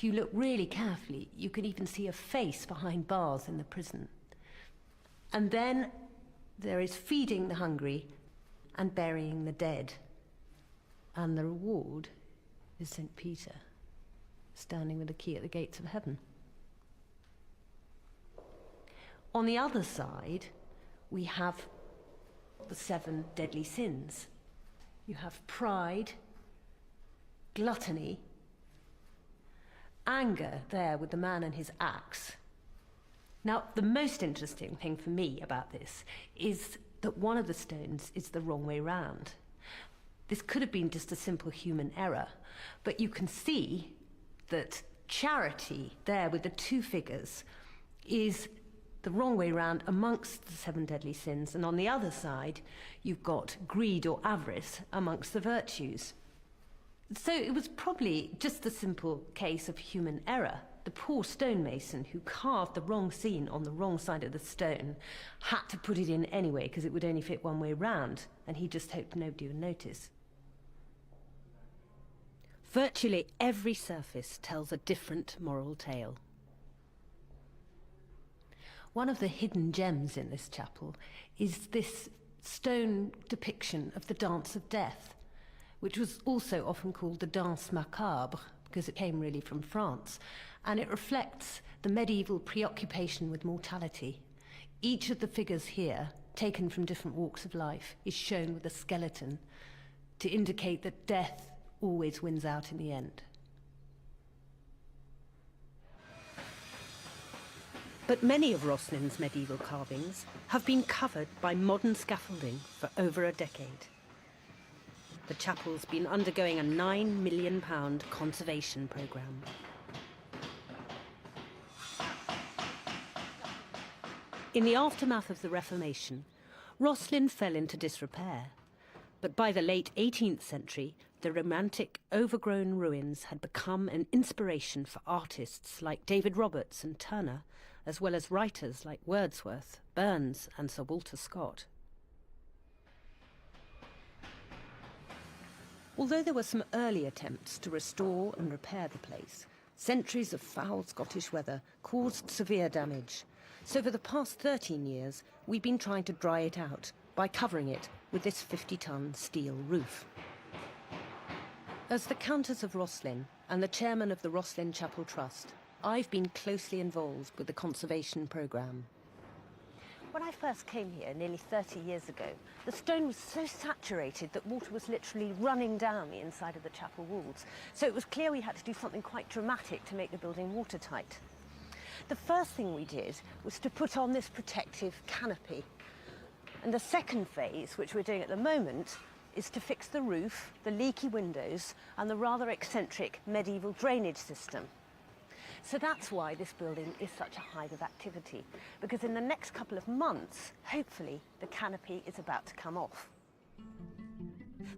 if you look really carefully, you can even see a face behind bars in the prison. And then there is feeding the hungry and burying the dead. And the reward is St. Peter, standing with the key at the gates of heaven. On the other side, we have the 7 deadly sins. You have pride, gluttony, anger there with the man and his axe. Now, the most interesting thing for me about this is that one of the stones is the wrong way round. This could have been just a simple human error, but you can see that charity there with the 2 figures is the wrong way round amongst the 7 deadly sins, and on the other side you've got greed or avarice amongst the virtues. So it was probably just a simple case of human error. The poor stonemason who carved the wrong scene on the wrong side of the stone had to put it in anyway because it would only fit one way round, and he just hoped nobody would notice. Virtually every surface tells a different moral tale. One of the hidden gems in this chapel is this stone depiction of the Dance of Death, which was also often called the Danse Macabre, because it came really from France, and it reflects the medieval preoccupation with mortality. Each of the figures here, taken from different walks of life, is shown with a skeleton to indicate that death always wins out in the end. But many of Rosslyn's medieval carvings have been covered by modern scaffolding for over a decade. The chapel's been undergoing a £9 million conservation programme. In the aftermath of the Reformation, Rosslyn fell into disrepair, but by the late 18th century, the romantic, overgrown ruins had become an inspiration for artists like David Roberts and Turner, as well as writers like Wordsworth, Burns and Sir Walter Scott. Although there were some early attempts to restore and repair the place, centuries of foul Scottish weather caused severe damage. So for the past 13 years, we've been trying to dry it out by covering it with this 50-ton steel roof. As the Countess of Rosslyn and the chairman of the Rosslyn Chapel Trust, I've been closely involved with the conservation programme. When I first came here nearly 30 years ago, the stone was so saturated that water was literally running down the inside of the chapel walls. So it was clear we had to do something quite dramatic to make the building watertight. The first thing we did was to put on this protective canopy. And the second phase, which we're doing at the moment, is to fix the roof, the leaky windows, and the rather eccentric medieval drainage system. So that's why this building is such a hive of activity, because in the next couple of months, hopefully, the canopy is about to come off.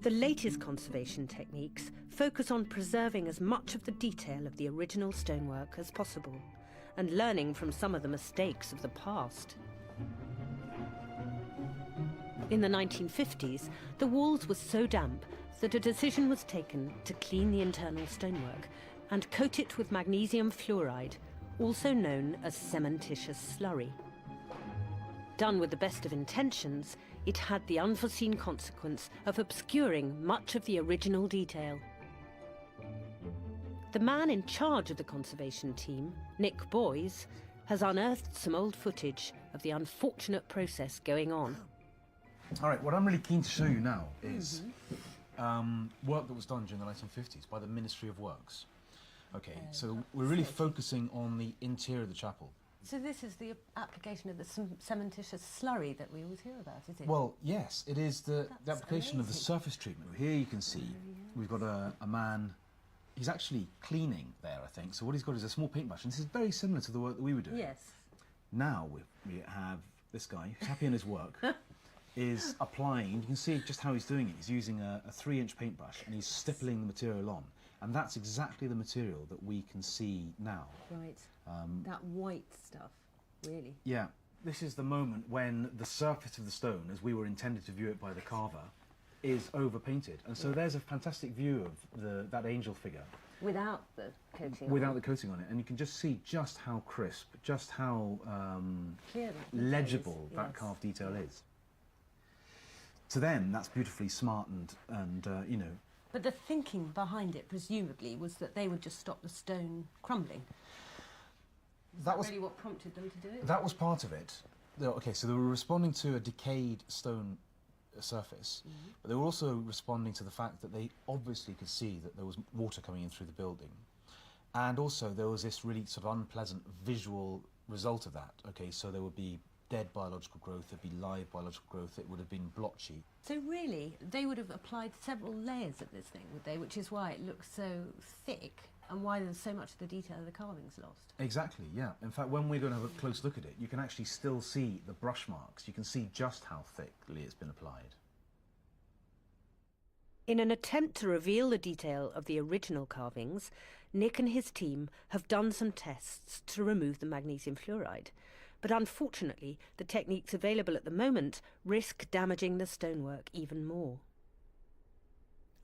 The latest conservation techniques focus on preserving as much of the detail of the original stonework as possible, and learning from some of the mistakes of the past. In the 1950s, the walls were so damp that a decision was taken to clean the internal stonework and coat it with magnesium fluoride, also known as cementitious slurry. Done with the best of intentions, it had the unforeseen consequence of obscuring much of the original detail. The man in charge of the conservation team, Nick Boys, has unearthed some old footage of the unfortunate process going on. All right, what I'm really keen to show you now is work that was done during the 1950s by the Ministry of Works. Okay, so we're really focusing on the interior of the chapel. So this is the application of the cementitious slurry that we always hear about, is it? Well, yes, it is the application of the surface treatment. Here you can see we've got a man, he's actually cleaning there, I think. So what he's got is a small paintbrush, and this is very similar to the work that we were doing. Yes. Now we have this guy, who's happy in his work, is applying, you can see just how he's doing it. He's using a 3-inch paintbrush, and he's stippling the material on. And that's exactly the material that we can see now. Right, that white stuff, really. Yeah, this is the moment when the surface of the stone, as we were intended to view it by the carver, is over-painted. And so there's a fantastic view of that angel figure. Without the coating Without the coating on it. And you can just see just how crisp, just how clear legible that yes. carved detail is. To them, that's beautifully smart and you know. But the thinking behind it, presumably, was that they would just stop the stone crumbling. That was really what prompted them to do it? That was part of it. Okay, so they were responding to a decayed stone surface, but they were also responding to the fact that they obviously could see that there was water coming in through the building. And also there was this really sort of unpleasant visual result of that. Okay, so there would be dead biological growth, there'd be live biological growth, it would have been blotchy. So really, they would have applied several layers of this thing, would they? Which is why it looks so thick and why there's so much of the detail of the carvings lost. Exactly, yeah. In fact, when we're going to have a close look at it, you can actually still see the brush marks. You can see just how thickly it's been applied. In an attempt to reveal the detail of the original carvings, Nick and his team have done some tests to remove the magnesium fluoride. But unfortunately, the techniques available at the moment risk damaging the stonework even more.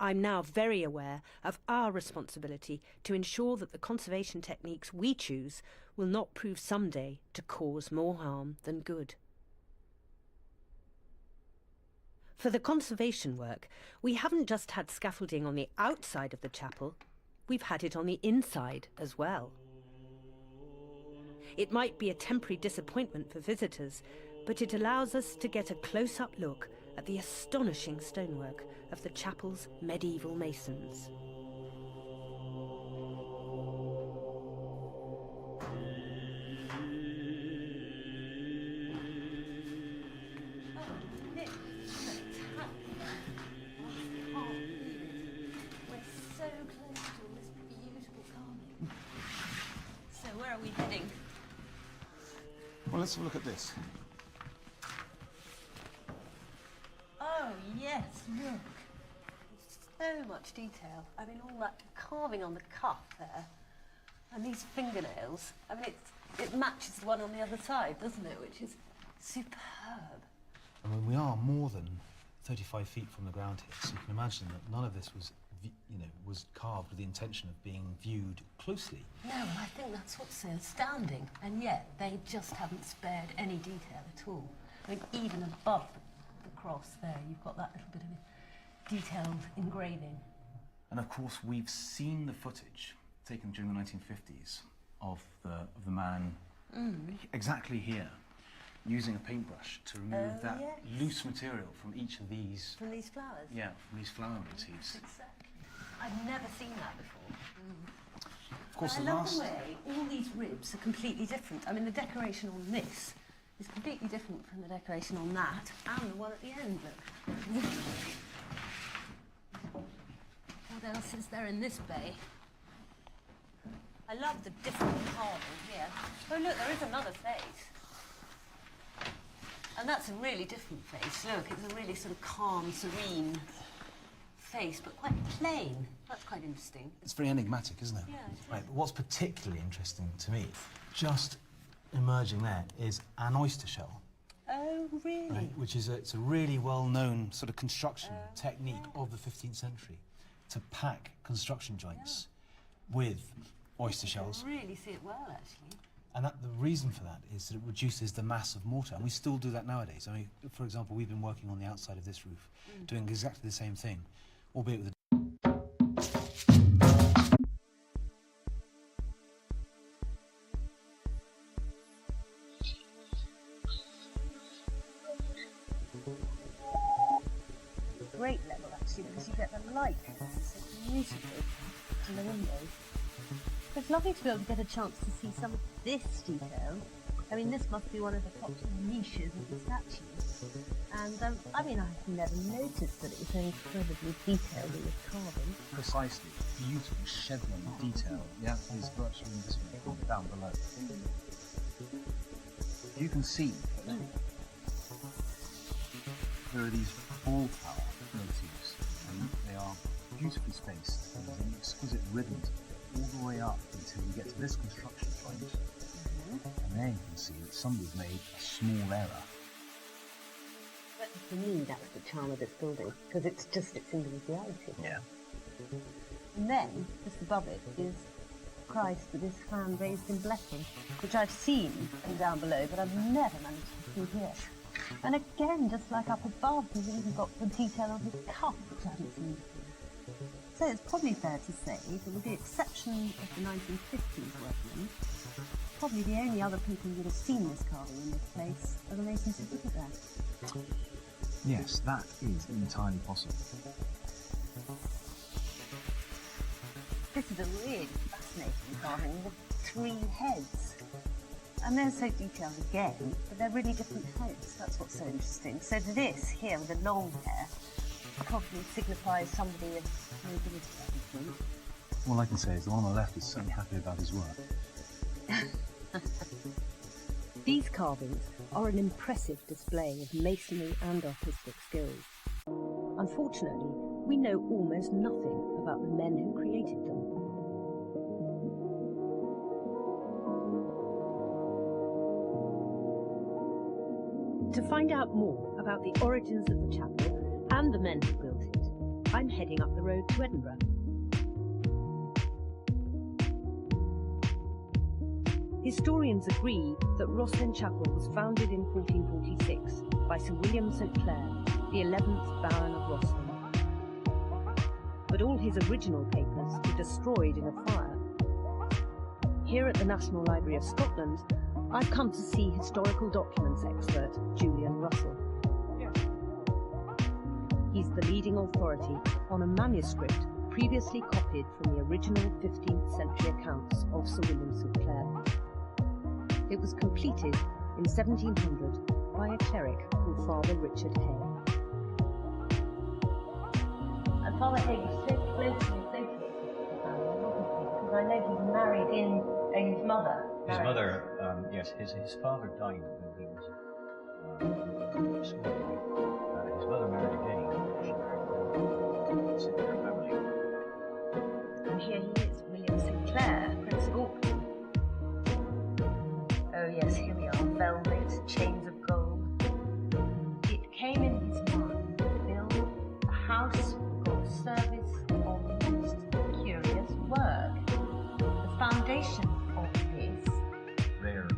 I'm now very aware of our responsibility to ensure that the conservation techniques we choose will not prove someday to cause more harm than good. For the conservation work, we haven't just had scaffolding on the outside of the chapel, we've had it on the inside as well. It might be a temporary disappointment for visitors, but it allows us to get a close-up look at the astonishing stonework of the chapel's medieval masons. Where are we heading? Well, let's have a look at this. Oh, yes, look. So much detail. I mean, all that carving on the cuff there. And these fingernails. I mean, it matches the one on the other side, doesn't it? Which is superb. I mean, we are more than 35 feet from the ground here, so you can imagine that none of this was, was carved with the intention of being viewed closely. No, I think that's what's so astounding. And yet, they just haven't spared any detail at all. I mean, even above the cross there, you've got that little bit of detailed engraving. And of course, we've seen the footage taken during the 1950s of the man exactly here, using a paintbrush to remove that loose material from each of these... From these flowers? Yeah, from these flower motifs. Exactly. I've never seen that before. Of course, I love the way all these ribs are completely different. I mean, the decoration on this is completely different from the decoration on that and the one at the end. Look. What else is there in this bay? I love the different carving here. Oh, look, there is another face. And that's a really different face. Look, it's a really sort of calm, serene face, but quite plain. That's quite interesting. It's very enigmatic, isn't it? Yeah, it is. Right, but what's particularly interesting to me, just emerging there, is an oyster shell. Oh, really? Right, which is it's a really well-known sort of construction technique of the 15th century to pack construction joints with oyster shells. You can really see it well, actually. And the reason for that is that it reduces the mass of mortar, and we still do that nowadays. I mean, for example, we've been working on the outside of this roof, doing exactly the same thing, albeit with a... Great level, actually, because you get the light so beautifully from the windows. It's lovely to be able to get a chance to see some of this detail. I mean, this must be one of the top niches of the statues. And, I mean, I've never noticed that it was so incredibly detailed in this carving. Precisely. Beautiful chevron detail. Yeah, is virtually invisible down below. You can see there are these ball tower motifs, and they are beautifully spaced. There's an exquisite rhythm to it, all the way up until you get to this construction joint. And there you can see that somebody's made a small error. But For me, that's the charm of this building, because it's just its individuality. Yeah. And then, just above it, is Christ with his hand raised in blessing, which I've seen from down below, but I've never managed to see here. And again, just like up above, he's even got the detail of his cup, which I haven't seen before. So it's probably fair to say that with the exception of the 1950s workmen, probably the only other people who would have seen this carving in this place are the masons who put it there. Yes, that is entirely possible. This is a really fascinating carving with 3 heads. And they're so detailed again, but they're really different heads. That's what's so interesting. So this here with the long hair probably signifies somebody of nobility, I think. All I can say is the one on the left is certainly happy about his work. These carvings are an impressive display of masonry and artistic skills. Unfortunately, we know almost nothing about the men who created them. To find out more about the origins of the chapel and the men who built it, I'm heading up the road to Edinburgh. Historians agree that Rosslyn Chapel was founded in 1446 by Sir William St Clair, the 11th Baron of Rosslyn. But all his original papers were destroyed in a fire. Here at the National Library of Scotland, I've come to see historical documents expert Julian Russell. He's the leading authority on a manuscript previously copied from the original 15th century accounts of Sir William St Clair. It was completed in 1700 by a cleric called Father Richard Hay. And Father Hay was so closely associated with the family, wasn't he? Because I know he married in his mother. His mother, yes, his father died when he was small. His mother married again. She married St Clair family. And here he is, William St Clair, Prince of Orkney. Oh yes, here we are, velvet, chains of gold. It came in his mind to build a house for God's service of most curious work. The foundation of this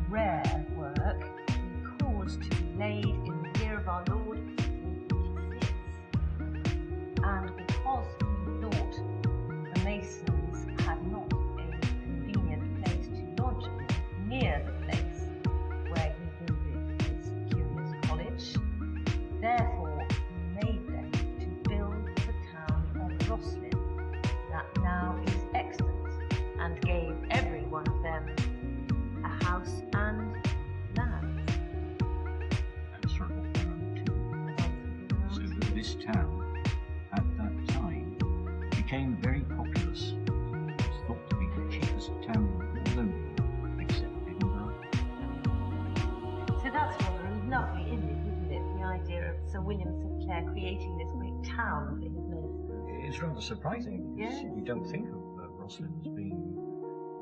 rare work caused to be laid in the year of our Lord 1446. And because he thought the masons had not a convenient place to lodge near the place where he built his curious college, therefore he made them to build the town of Rosslyn, that now is extant, and gave every one of them a house and land. That's right, too. So that this town, at that time, became very populous. It was thought to be the cheapest town in London, except Edinburgh. So that's rather a lovely image, isn't it? The idea of Sir William St Clair creating this great town for his masons. It's rather surprising because Yes. you don't think of Rosslyn as being,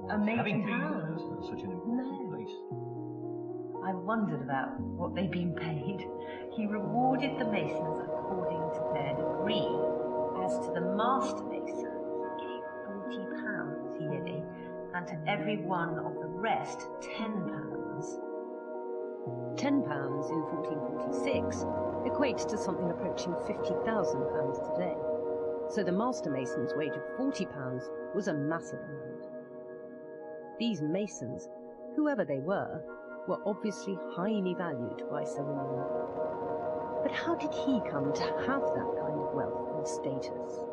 or A having making been town. such an important No. place. I wondered about what they'd been paid. He rewarded the masons according to their degree. As to the master mason, he gave £40 yearly, and to every one of the rest £10. £10 in 1446 equates to something approaching £50,000 today. So the master mason's wage of £40 was a massive amount. These masons, whoever they were obviously highly valued by Sir William. But how did he come to have that kind of wealth and status?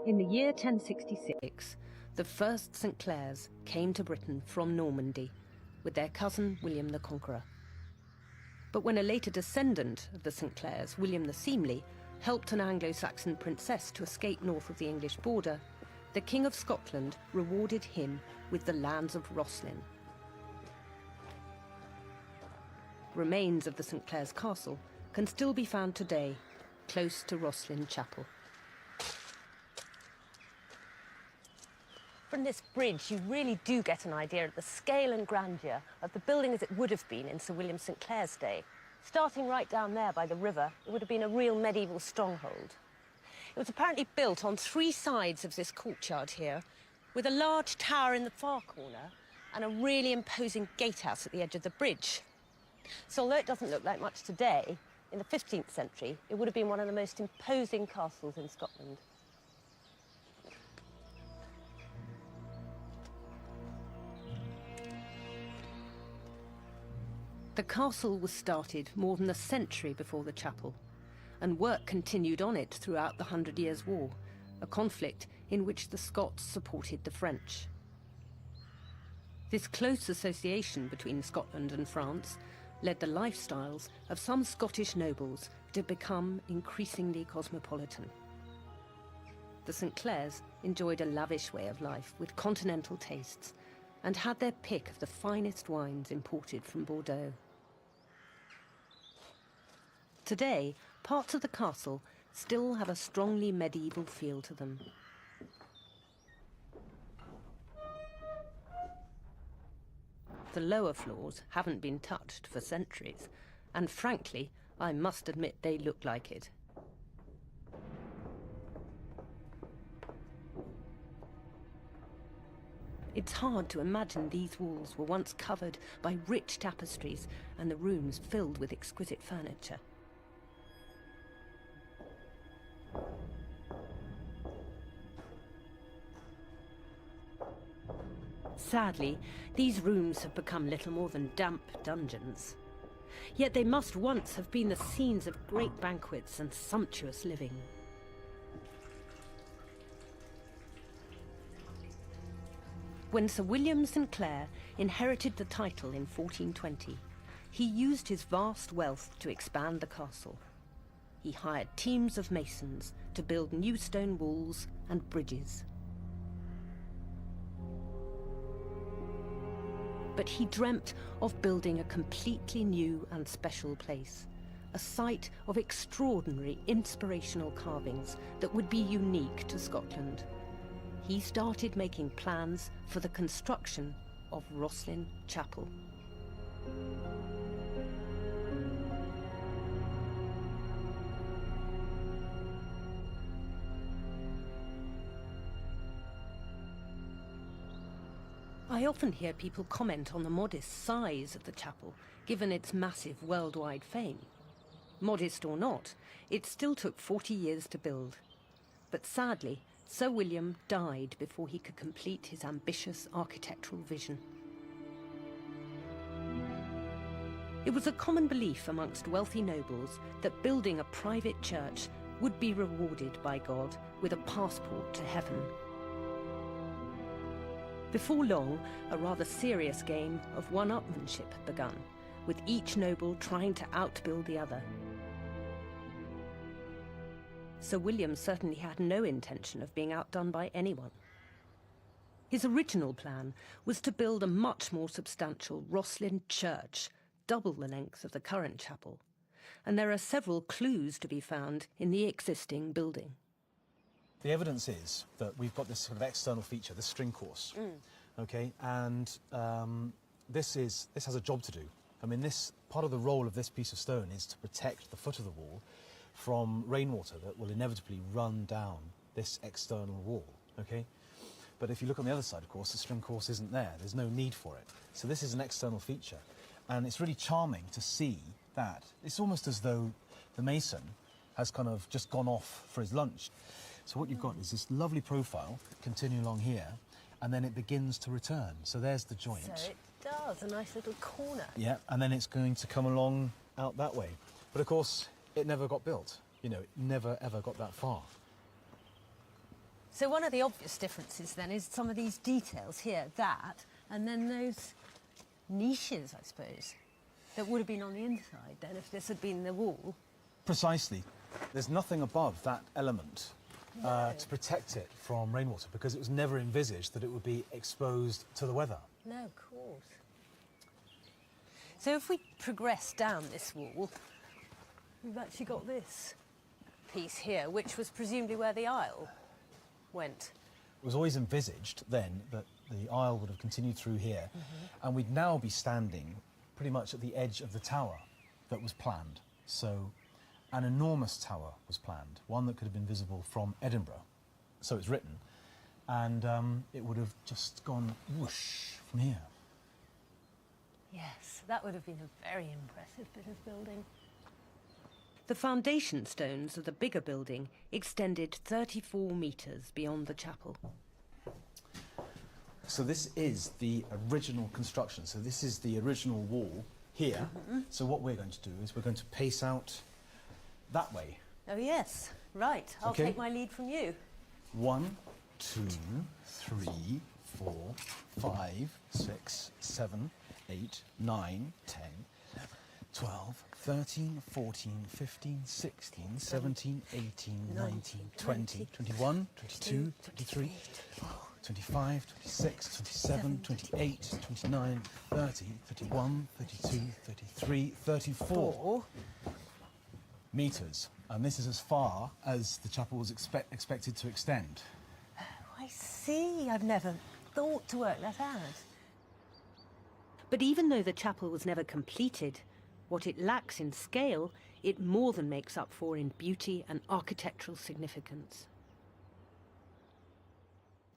In the year 1066, the first St Clairs came to Britain from Normandy with their cousin William the Conqueror. But when a later descendant of the St Clairs, William the Seemly, helped an Anglo-Saxon princess to escape north of the English border, the King of Scotland rewarded him with the lands of Rosslyn. Remains of the St Clair's castle can still be found today, close to Rosslyn Chapel. From this bridge, you really do get an idea of the scale and grandeur of the building as it would have been in Sir William St Clair's day. Starting right down there by the river, it would have been a real medieval stronghold. It was apparently built on 3 sides of this courtyard here, with a large tower in the far corner and a really imposing gatehouse at the edge of the bridge. So although it doesn't look like much today, in the 15th century, it would have been one of the most imposing castles in Scotland. The castle was started more than a century before the chapel, and work continued on it throughout the 100 Years' War, a conflict in which the Scots supported the French. This close association between Scotland and France led the lifestyles of some Scottish nobles to become increasingly cosmopolitan. The St. Clairs enjoyed a lavish way of life with continental tastes and had their pick of the finest wines imported from Bordeaux. Today, parts of the castle still have a strongly medieval feel to them. The lower floors haven't been touched for centuries, and frankly, I must admit they look like it. It's hard to imagine these walls were once covered by rich tapestries and the rooms filled with exquisite furniture. Sadly, these rooms have become little more than damp dungeons. Yet they must once have been the scenes of great banquets and sumptuous living. When Sir William St. Clair inherited the title in 1420, he used his vast wealth to expand the castle. He hired teams of masons to build new stone walls and bridges. But he dreamt of building a completely new and special place, a site of extraordinary inspirational carvings that would be unique to Scotland. He started making plans for the construction of Rosslyn Chapel. I often hear people comment on the modest size of the chapel, given its massive worldwide fame. Modest or not, it still took 40 years to build. But sadly, Sir William died before he could complete his ambitious architectural vision. It was a common belief amongst wealthy nobles that building a private church would be rewarded by God with a passport to heaven. Before long, a rather serious game of one-upmanship begun, with each noble trying to outbuild the other. Sir William certainly had no intention of being outdone by anyone. His original plan was to build a much more substantial Rosslyn church, double the length of the current chapel, and there are several clues to be found in the existing building. The evidence is that we've got this sort of external feature, the string course, okay, and this has a job to do. I mean, this part of the role of this piece of stone is to protect the foot of the wall from rainwater that will inevitably run down this external wall, okay? But if you look on the other side, of course, the string course isn't there. There's no need for it. So this is an external feature, and it's really charming to see that. It's almost as though the mason has kind of just gone off for his lunch. So what you've got is this lovely profile, continue along here, and then it begins to return. So there's the joint. So it does, a nice little corner. Yeah, and then it's going to come along out that way. But of course, it never got built. You know, it never ever got that far. So one of the obvious differences then is some of these details here, that, and then those niches, I suppose, that would have been on the inside then if this had been the wall. Precisely. There's nothing above that element to protect it from rainwater, because it was never envisaged that it would be exposed to the weather. No, of course. So if we progress down this wall, we've actually got this piece here, which was presumably where the aisle went. It was always envisaged then that the aisle would have continued through here, and we'd now be standing pretty much at the edge of the tower that was planned. So an enormous tower was planned, one that could have been visible from Edinburgh, so it's written, and it would have just gone whoosh from here. Yes, that would have been a very impressive bit of building. The foundation stones of the bigger building extended 34 metres beyond the chapel. So this is the original construction. So this is the original wall here. So what we're going to do is we're going to pace out that way. Oh yes, right. I'll Okay. take my lead from you. 1, 2, 3, 4, 5, 6, 7, 8, 9, 10, 11, 12, 13, 14, 15, 16, 17, 18, 19, 20, 21, 22, 23, 25, 26, 27, 28, 29, 30, 31, 32, 33, 34 metres. And this is as far as the chapel was expected to extend. Oh, I see. I've never thought to work that out. But even though the chapel was never completed, what it lacks in scale, it more than makes up for in beauty and architectural significance.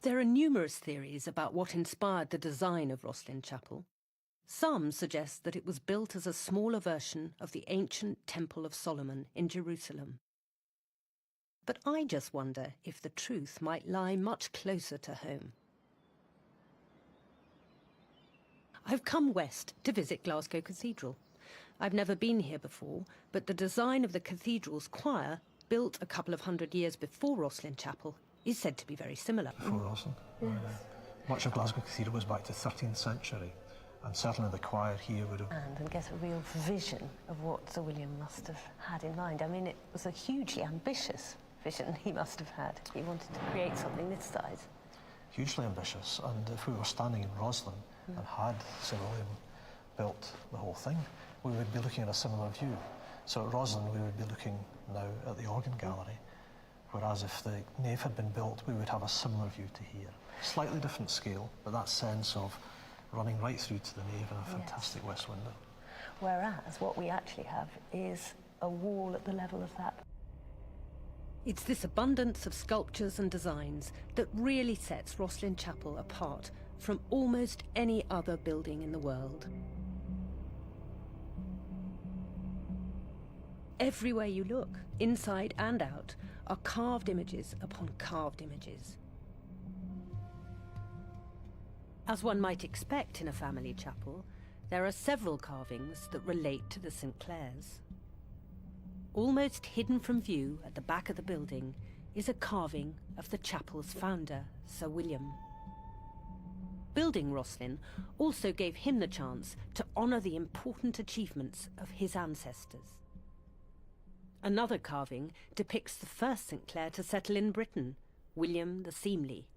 There are numerous theories about what inspired the design of Rosslyn Chapel. Some suggest that it was built as a smaller version of the ancient Temple of Solomon in Jerusalem. But I just wonder if the truth might lie much closer to home. I've come west to visit Glasgow Cathedral. I've never been here before, but the design of the cathedral's choir, built a couple of hundred years before Rosslyn Chapel, is said to be very similar. Before Rosslyn. Much of Glasgow Cathedral goes back to the 13th century, and certainly the choir here would have... And get a real vision of what Sir William must have had in mind. I mean, it was a hugely ambitious vision he must have had. He wanted to create something this size. Hugely ambitious, and if we were standing in Rosslyn and had Sir William built the whole thing, we would be looking at a similar view. So at Rosslyn we would be looking now at the organ gallery, whereas if the nave had been built we would have a similar view to here. Slightly different scale, but that sense of running right through to the nave and a fantastic west window. Whereas what we actually have is a wall at the level of that. It's this abundance of sculptures and designs that really sets Rosslyn Chapel apart from almost any other building in the world. Everywhere you look, inside and out, are carved images upon carved images. As one might expect in a family chapel, there are several carvings that relate to the St. Clairs. Almost hidden from view at the back of the building is a carving of the chapel's founder, Sir William. Building Rosslyn also gave him the chance to honour the important achievements of his ancestors. Another carving depicts the first St. Clair to settle in Britain, William the Seemly,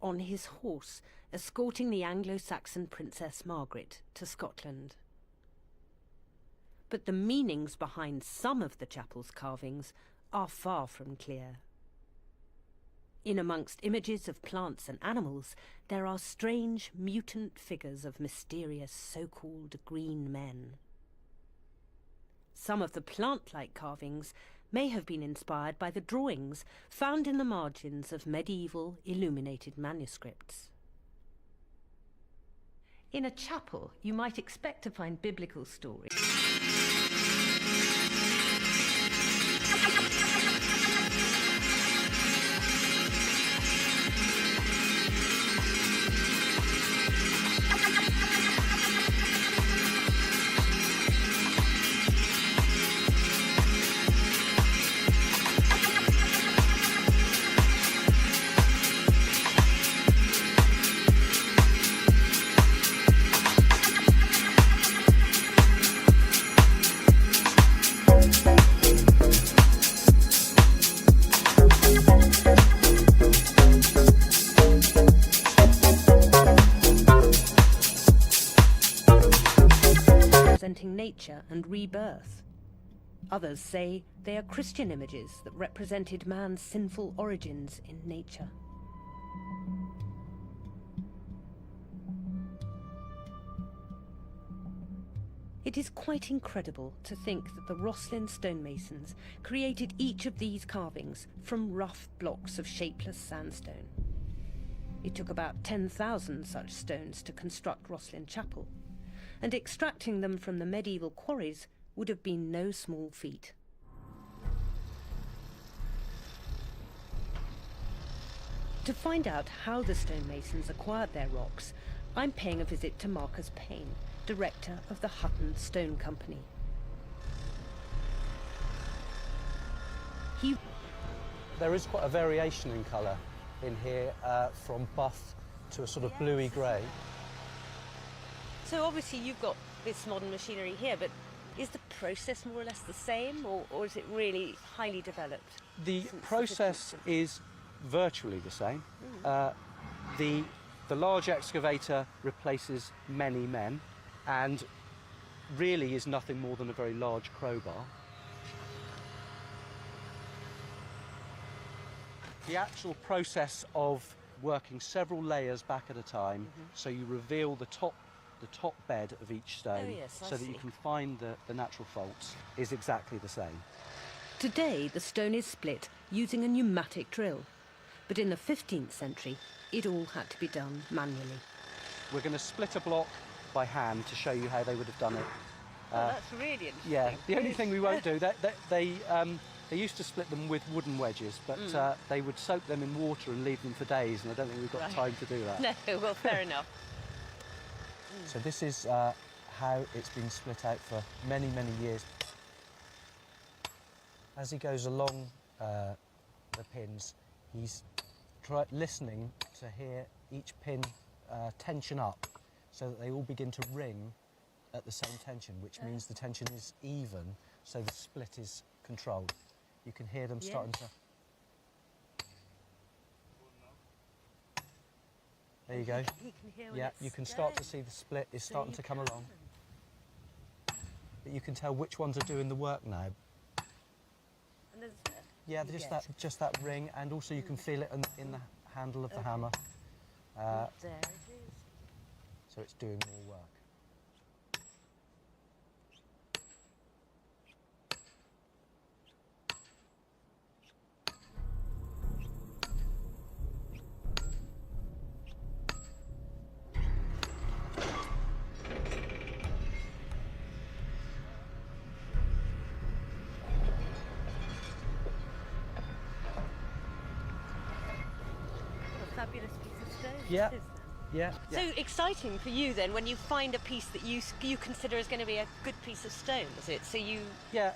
on his horse, escorting the Anglo-Saxon Princess Margaret to Scotland. But the meanings behind some of the chapel's carvings are far from clear. In amongst images of plants and animals, there are strange mutant figures of mysterious so-called green men. Some of the plant-like carvings may have been inspired by the drawings found in the margins of medieval illuminated manuscripts. In a chapel, you might expect to find biblical stories. Representing nature and rebirth. Others say they are Christian images that represented man's sinful origins in nature. It is quite incredible to think that the Rosslyn stonemasons created each of these carvings from rough blocks of shapeless sandstone. It took about 10,000 such stones to construct Rosslyn Chapel, and extracting them from the medieval quarries would have been no small feat. To find out how the stonemasons acquired their rocks, I'm paying a visit to Marcus Payne, director of the Hutton Stone Company. There is quite a variation in colour in here, from buff to a sort of bluey grey. So obviously you've got this modern machinery here, but is the process more or less the same, or is it really highly developed? The since process 15th century? is virtually the same. The large excavator replaces many men and really is nothing more than a very large crowbar. The actual process of working several layers back at a time, so you reveal the top bed of each stone, Oh, yes, I so that you see. can find the natural faults, is exactly the same. Today, the stone is split using a pneumatic drill, but in the 15th century, it all had to be done manually. We're going to split a block by hand to show you how they would have done it. Oh, that's really interesting. Yeah, the only thing we won't do, they used to split them with wooden wedges, but they would soak them in water and leave them for days, and I don't think we've got Right. time to do that. No, well, fair enough. So this is how it's been split out for many, many years. As he goes along the pins, he's listening to hear each pin tension up, so that they all begin to ring at the same tension, which means the tension is even, so the split is controlled. You can hear them starting to... There you go. You can hear when Yeah, it's you can start to going. see the split is So starting you to come can. along. But you can tell which ones are doing the work now. And there's, Yeah, you just get. that ring, and also you can feel it in the handle of the hammer. There it is. So it's doing more work. What a fabulous piece of stone. Yeah. This is then. Yeah. So exciting for you then when you find a piece that you consider is going to be a good piece of stone, is it? So you Yeah.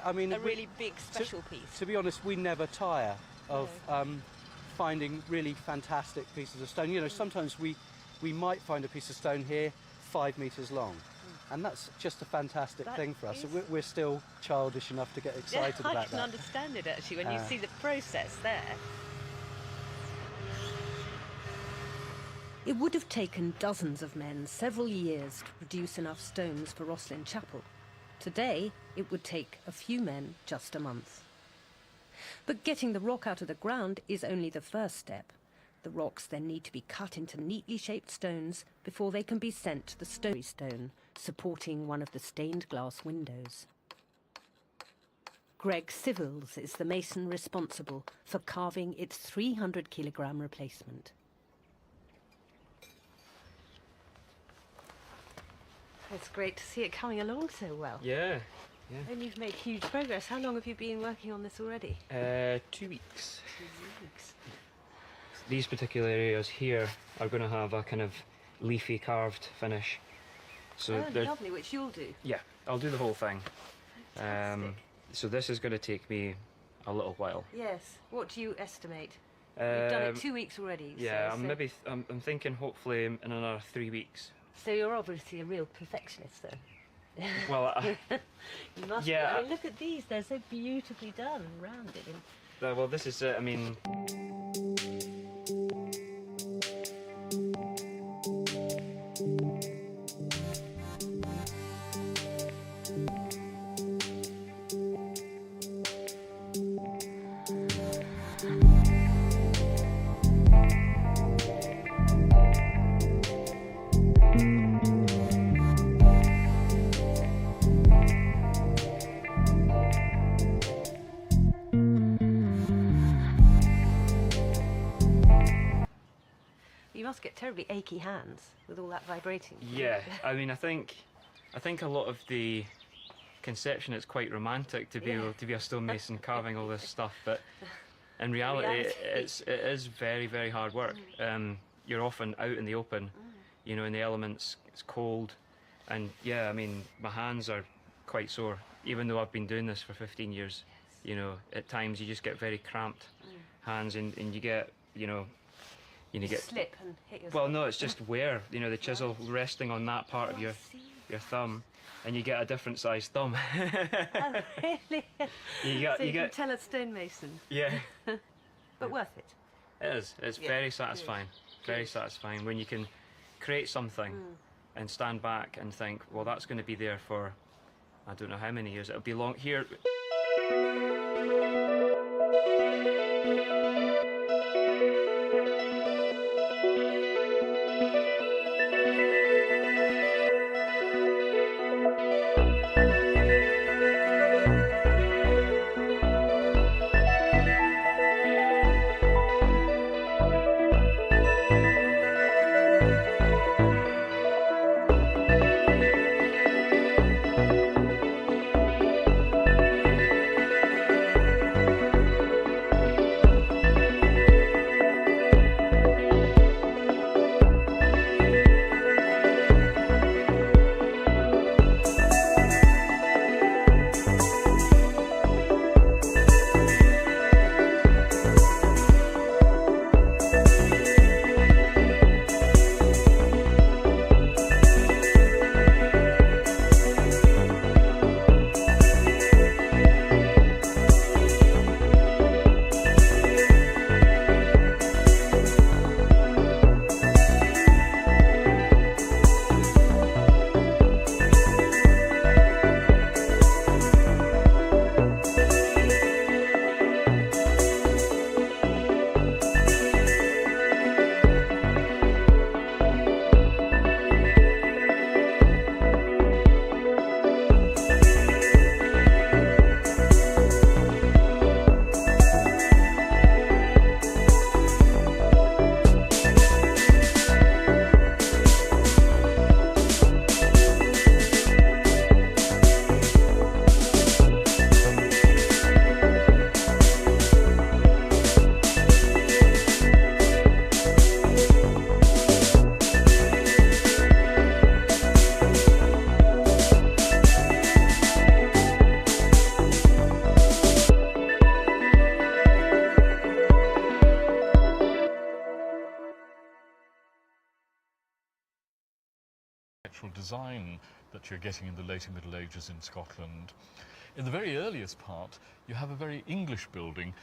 I mean, a really big special piece. To be honest, we never tire of finding really fantastic pieces of stone. You know, sometimes we might find a piece of stone here 5 metres long, and that's just a fantastic That thing for us. So is- we're still childish enough to get excited I about can that. understand it actually when you see the process there. It would have taken dozens of men several years to produce enough stones for Rosslyn Chapel. Today, it would take a few men just a month. But getting the rock out of the ground is only the first step. The rocks then need to be cut into neatly shaped stones before they can be sent to the stone supporting one of the stained glass windows. Greg Civils is the mason responsible for carving its 300-kilogram replacement. It's great to see it coming along so well. Yeah, And you've made huge progress. How long have you been working on this already? 2 weeks. 2 weeks. These particular areas here are going to have a kind of leafy carved finish. So Oh, they're- lovely, which you'll do. yeah, I'll do the whole thing. Fantastic. So this is going to take me a little while. Yes. What do you estimate? You've done it 2 weeks already. Yeah, so, I'm thinking hopefully in another 3 weeks. So you're obviously a real perfectionist, though. Well, You must. Yeah. Be. I mean, look at these; they're so beautifully done and rounded. And well, this is it. I mean, must get terribly achy hands with all that vibrating. Yeah, I mean, I think a lot of the conception, it's quite romantic to be able to be a stonemason carving all this stuff, but in reality, it is very, very hard work. You're often out in the open, you know, in the elements, it's cold, and yeah, I mean, my hands are quite sore, even though I've been doing this for 15 years. You know, at times you just get very cramped hands, and you get, you get slip and hit yourself. well, no, it's just wear. You know, the chisel resting on that part of your thumb, and you get a different sized thumb. Oh, really? you So you get can tell a stonemason, yeah. but worth it. It is. It's very satisfying. Very satisfying when you can create something and stand back and think, well, that's going to be there for I don't know how many years. It'll be long here. Design that you're getting in the later Middle Ages in Scotland. In the very earliest part, you have a very English building.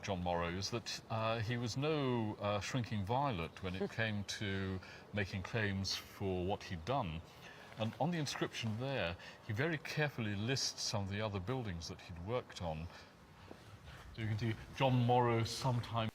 John Morrow is that he was no shrinking violet when it came to making claims for what he'd done. And on the inscription there, he very carefully lists some of the other buildings that he'd worked on. So you can see John Morrow sometime.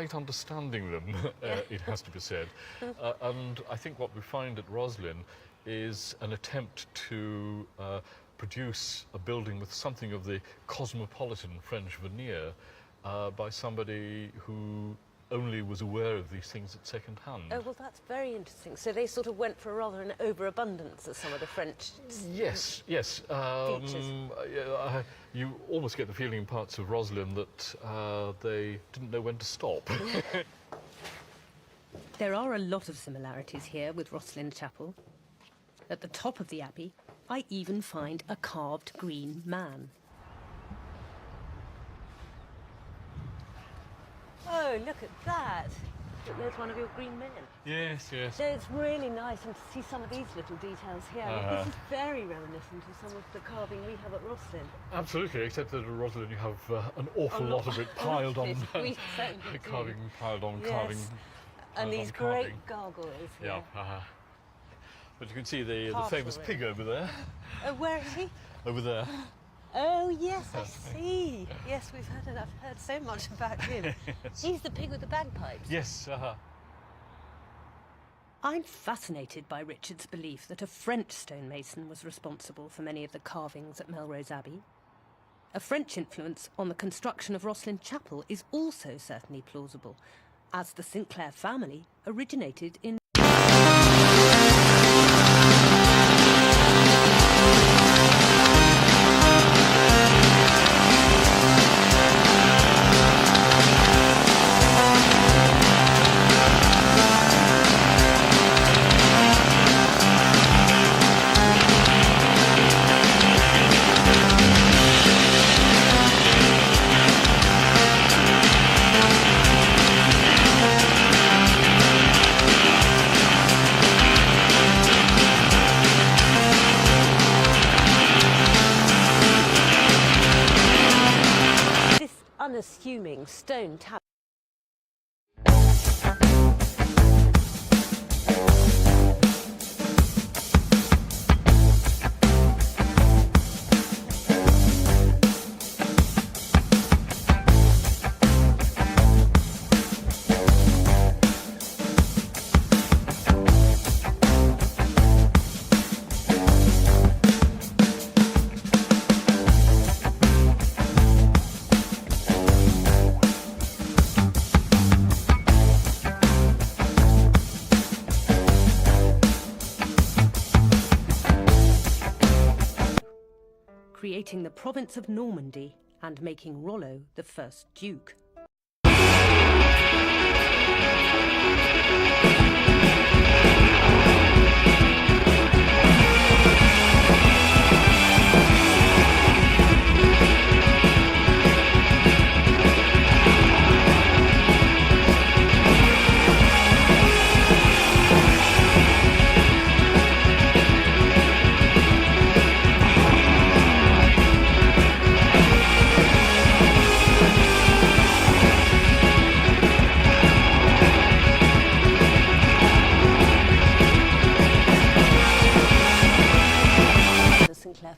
quite understanding them, it has to be said. And I think what we find at Rosslyn is an attempt to produce a building with something of the cosmopolitan French veneer by somebody who only was aware of these things at second hand. Oh, well, that's very interesting. So they sort of went for rather an overabundance of some of the French... Yes. You almost get the feeling in parts of Rosslyn that they didn't know when to stop. There are a lot of similarities here with Rosslyn Chapel. At the top of the abbey, I even find a carved green man. Oh, look at that. Look, there's one of your green men. Yes. So it's really nice and to see some of these little details here. This is very reminiscent of some of the carving we have at Rosslyn. Absolutely, except that at Rosslyn you have an awful lot of it piled on. We certainly do. Carving, piled on, Yes. carving. And these great gargoyles here. Yeah. But you can see the Partial famous ring. pig over there. Where is he? Over there. Oh, yes, I see. Yes, I've heard so much about him. Yes. He's the pig with the bagpipes. Yes. I'm fascinated by Richard's belief that a French stonemason was responsible for many of the carvings at Melrose Abbey. A French influence on the construction of Rosslyn Chapel is also certainly plausible, as the Sinclair family originated in unassuming stone tower. Creating the province of Normandy and making Rollo the first duke.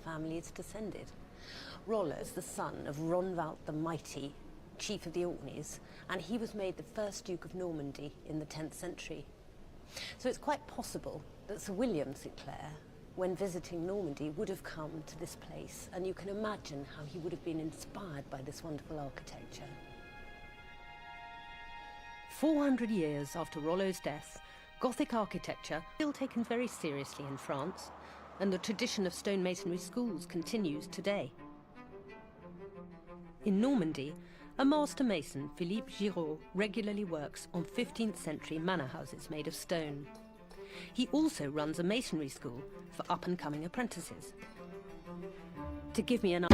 Family is descended. Rollo is the son of Ronvalt the Mighty, chief of the Orkneys, and he was made the first Duke of Normandy in the 10th century. So it's quite possible that Sir William Sinclair, when visiting Normandy, would have come to this place, and you can imagine how he would have been inspired by this wonderful architecture. 400 years after Rollo's death, Gothic architecture is still taken very seriously in France, and the tradition of stonemasonry schools continues today. In Normandy, a master mason, Philippe Giraud, regularly works on 15th century manor houses made of stone. He also runs a masonry school for up-and-coming apprentices. To give me an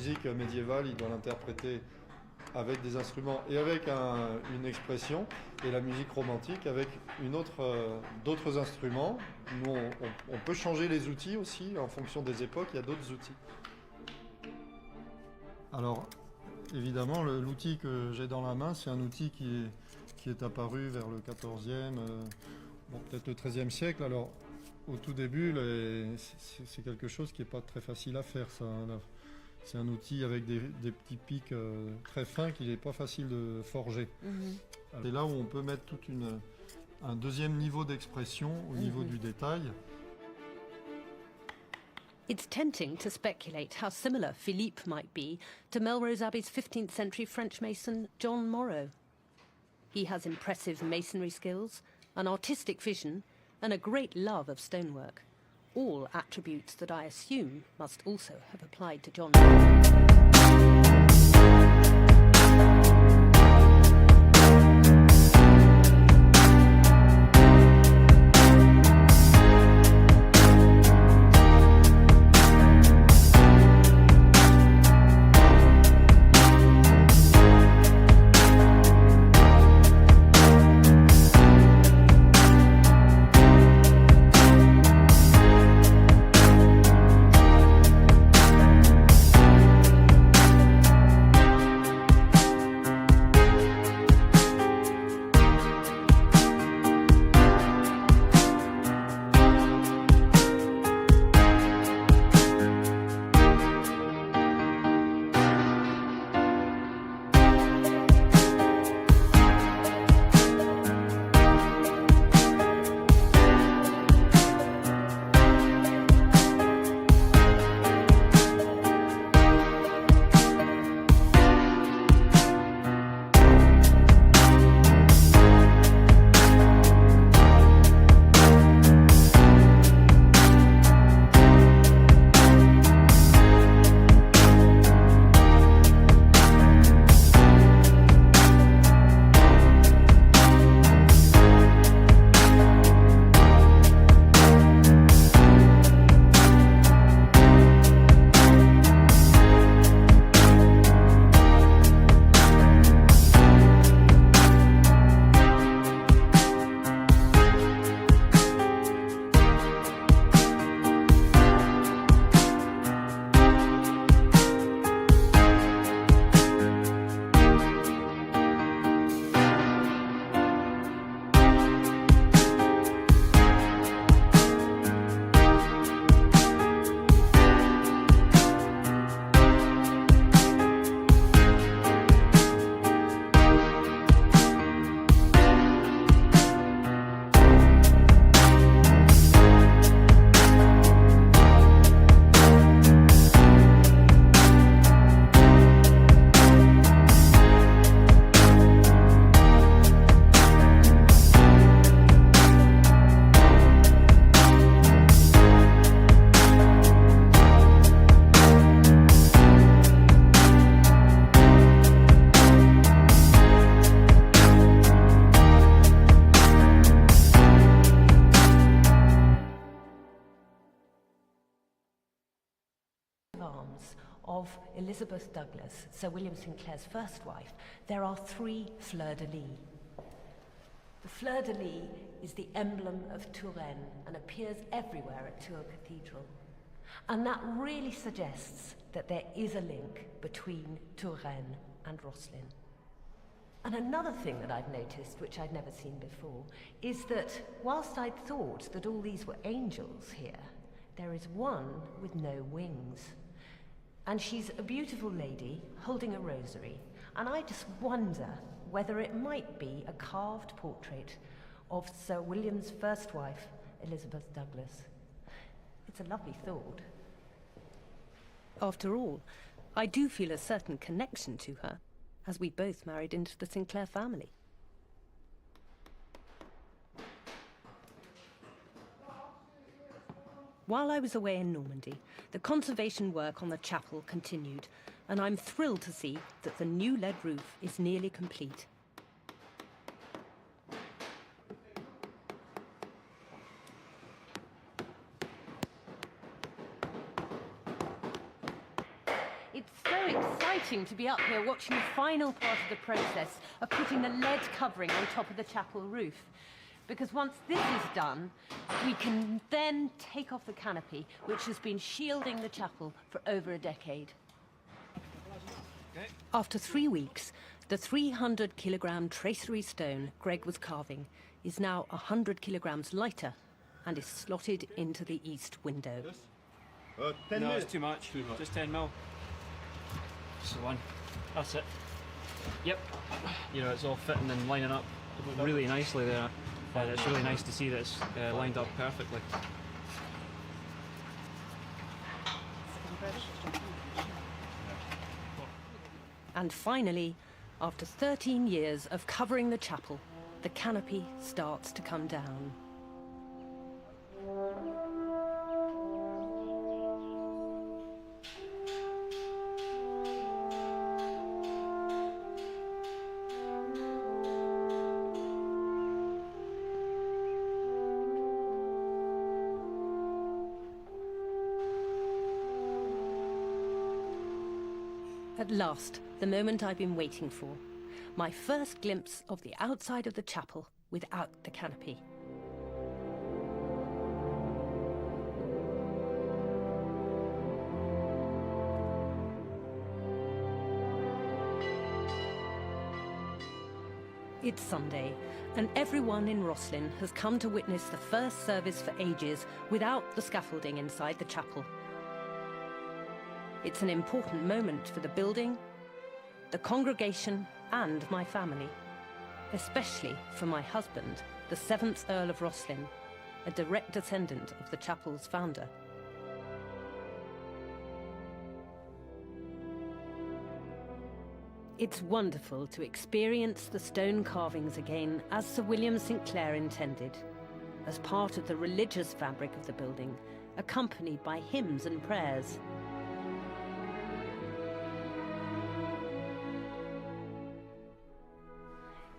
musique médiévale, il doit l'interpréter avec des instruments et avec une expression, et la musique romantique avec d'autres instruments. Nous, on peut changer les outils aussi, en fonction des époques, il y a d'autres outils. Alors, évidemment, l'outil que j'ai dans la main, c'est un outil qui est apparu vers le 14e, peut-être le 13e siècle. Alors, au tout début, c'est quelque chose qui n'est pas très facile à faire, ça. C'est un outil avec des petits pics très fins qu'il n'est pas facile de forger. C'est là où on peut mettre un deuxième niveau d'expression au niveau du détail. It's tempting to speculate how similar Philippe might be to Melrose Abbey's 15th century French mason John Morrow. He has impressive masonry skills, an artistic vision, and a great love of stonework. All attributes that I assume must also have applied to John. Of Elizabeth Douglas, Sir William Sinclair's first wife, there are 3 fleurs-de-lis. The fleur-de-lis is the emblem of Touraine and appears everywhere at Tours Cathedral. And that really suggests that there is a link between Touraine and Rosslyn. And another thing that I've noticed, which I'd never seen before, is that whilst I'd thought that all these were angels here, there is one with no wings. And she's a beautiful lady holding a rosary, and I just wonder whether it might be a carved portrait of Sir William's first wife, Elizabeth Douglas. It's a lovely thought. After all, I do feel a certain connection to her, as we both married into the Sinclair family. While I was away in Normandy, the conservation work on the chapel continued, and I'm thrilled to see that the new lead roof is nearly complete. It's so exciting to be up here watching the final part of the process of putting the lead covering on top of the chapel roof. Because once this is done, we can then take off the canopy, which has been shielding the chapel for over a decade. After 3 weeks, the 300-kilogram tracery stone Greg was carving is now 100 kilograms lighter and is slotted into the east window. 10 no, it's too much. Just 10 mil. That's the one. That's it. Yep. You know, it's all fitting and lining up really nicely there. It's really nice to see that it's lined up perfectly. And finally, after 13 years of covering the chapel, the canopy starts to come down. At last, the moment I've been waiting for. My first glimpse of the outside of the chapel without the canopy. It's Sunday, and everyone in Rosslyn has come to witness the first service for ages without the scaffolding inside the chapel. It's an important moment for the building, the congregation, and my family, especially for my husband, the 7th Earl of Rosslyn, a direct descendant of the chapel's founder. It's wonderful to experience the stone carvings again as Sir William St. Clair intended, as part of the religious fabric of the building, accompanied by hymns and prayers.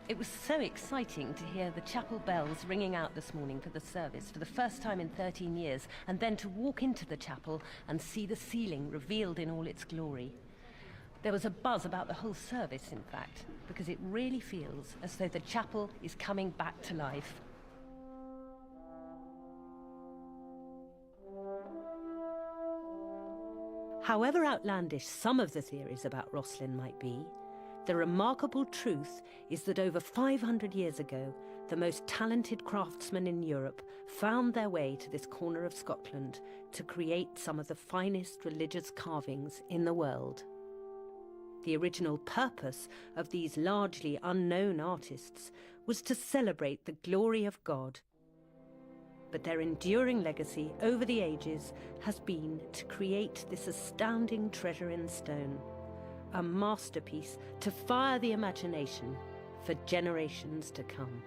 It was so exciting to hear the chapel bells ringing out this morning for the service for the first time in 13 years, and then to walk into the chapel and see the ceiling revealed in all its glory. There was a buzz about the whole service, in fact, because it really feels as though the chapel is coming back to life. However outlandish some of the theories about Rosslyn might be, the remarkable truth is that over 500 years ago, the most talented craftsmen in Europe found their way to this corner of Scotland to create some of the finest religious carvings in the world. The original purpose of these largely unknown artists was to celebrate the glory of God. But their enduring legacy over the ages has been to create this astounding treasure in stone, a masterpiece to fire the imagination for generations to come.